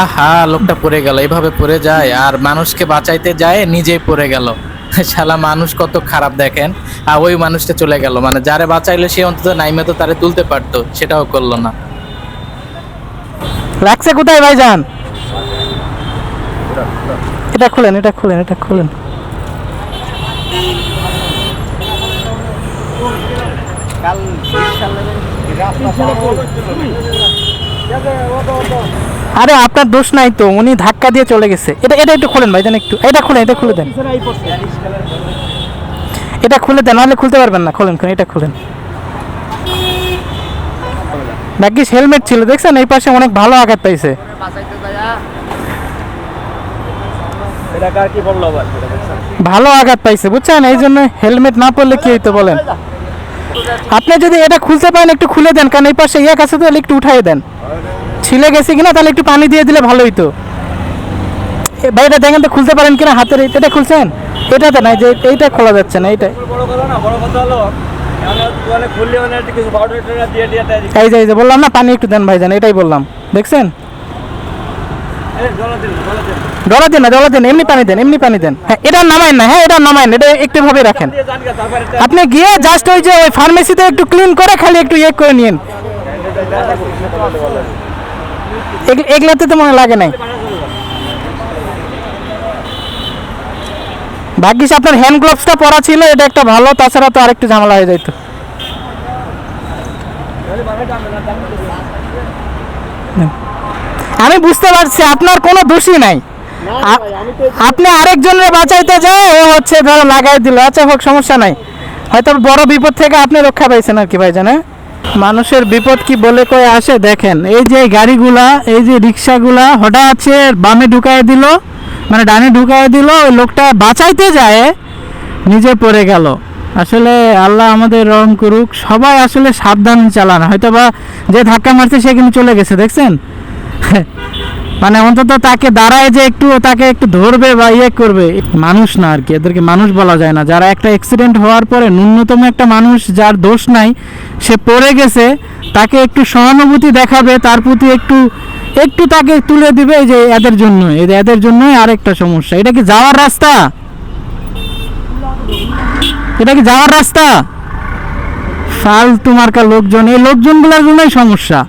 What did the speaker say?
আহা, লোকটা পড়ে গেল, এভাবে পড়ে যায় আর মানুষকে বাঁচাইতে যায় নিজেই পড়ে গেল। শালা মানুষ কত খারাপ দেখেন। আর ওই মানুষটা চলে গেল, মানে যারে বাঁচাইলো সে অন্তত নাইমে তো তারে তুলতে পারতো, সেটাও করলো না। লাগছে কোথায় ভাইজান? এটা খুলেন, এটা খুলেন, এটা খুলেন। আরে আপনার দোষ নাই তো, উনি ধাক্কা দিয়ে চলে গেছে। এটা এটা একটু খুলেন ভাইজান, একটু এটা খুলেন, এটা খুলে দেন, এটা খুলে দেন, নাহলে খুলতে পারবেন না। খোলেন, এটা খুলেন। ভাগ্যিস হেলমেট ছিল, দেখছেন এই পাশে অনেক ভালো আঘাত পাইছে। ভালো আঘাত পাইছে বুঝছেন, এই জন্য হেলমেট না পরলে কি হইতো বলেন? আপনি যদি এটা খুলতে পারেন একটু খুলে দেন, কারণ এই পাশে ইয়ে কাছে, তাহলে একটু উঠাই দেন। ছিলে গেছে কিনা তাহলে একটু পানি দিয়ে দিলে ভালো হইতো। ভাই এটা দেখেন তো খুলতে পারেন কিনা হাতের। এটা খুলছেন? এটাতে নাই, যে এইটা খোলা যাচ্ছে না। এইটা এই যে বললাম না, পানি একটু দেন ভাইজান, এটাই বললাম। দেখছেন, ডলা দেন না, ডলা দেন, এমনি পানি দেন, এমনি পানি দেন। হ্যাঁ এটা নামাইন না, হ্যাঁ এটা নামাইন, এটা একটু ভাবে রাখেন। আপনি গিয়ে জাস্ট ওই যে ওই ফার্মেসিতে একটু ক্লিন করে খালি একটু ইয়ে করে নিন। এগুলাতে তো মনে লাগে নাই। ভাগ্যিস আপনার হ্যান্ড গ্লাভসটা পরা ছিল, এটা একটা ভালো, তাছাড়া তো আরেকটু ঝামেলা হয়ে যাইতো। আমি বুঝতে পারছি আপনার কোনো দোষই নাই। আপনি আরেকজনের বাঁচাইতে যায়, ও হচ্ছে ধরো লাগাই দিল। আচ্ছা হোক, সমস্যা নাই, হয়তো বড় বিপদ থেকে আপনি রক্ষা পাইছেন আর কি ভাইজান। মানুষের বিপদ কি বলে কয়ে আসে দেখেন। এই যে গাড়িগুলা, এই যে রিক্সাগুলা হঠাৎ আছে বামে ঢুকাই দিল, মানে ডানে ঢুকাই দিল, ওই লোকটা বাঁচাইতে যায় নিজে পড়ে গেল। আসলে আল্লাহ আমাদের রহম করুক। সবাই আসলে সাবধান চালান, হয়তো বা যে ধাক্কা মারছে সে কিন্তু চলে গেছে দেখছেন। মানে অন্তত তাকে দাঁড়ায় যে একটু তাকে একটু ধরবে বা ইয়ে করবে। মানুষ না আর কি, এদেরকে মানুষ বলা যায় না। যারা একটা অ্যাক্সিডেন্ট হওয়ার পরে ন্যূনতম একটা মানুষ যার দোষ নাই, সে পড়ে গেছে, তাকে একটু সহানুভূতি দেখাবে, তার প্রতি একটু একটু তাকে তুলে দিবে। এই যে এদের জন্য, এদের জন্যই আরেকটা সমস্যা। এটা কি যাওয়ার রাস্তা? এটা কি যাওয়ার রাস্তা? ফালতু মার্কা লোকজন, এই লোকজনগুলোর জন্যই সমস্যা।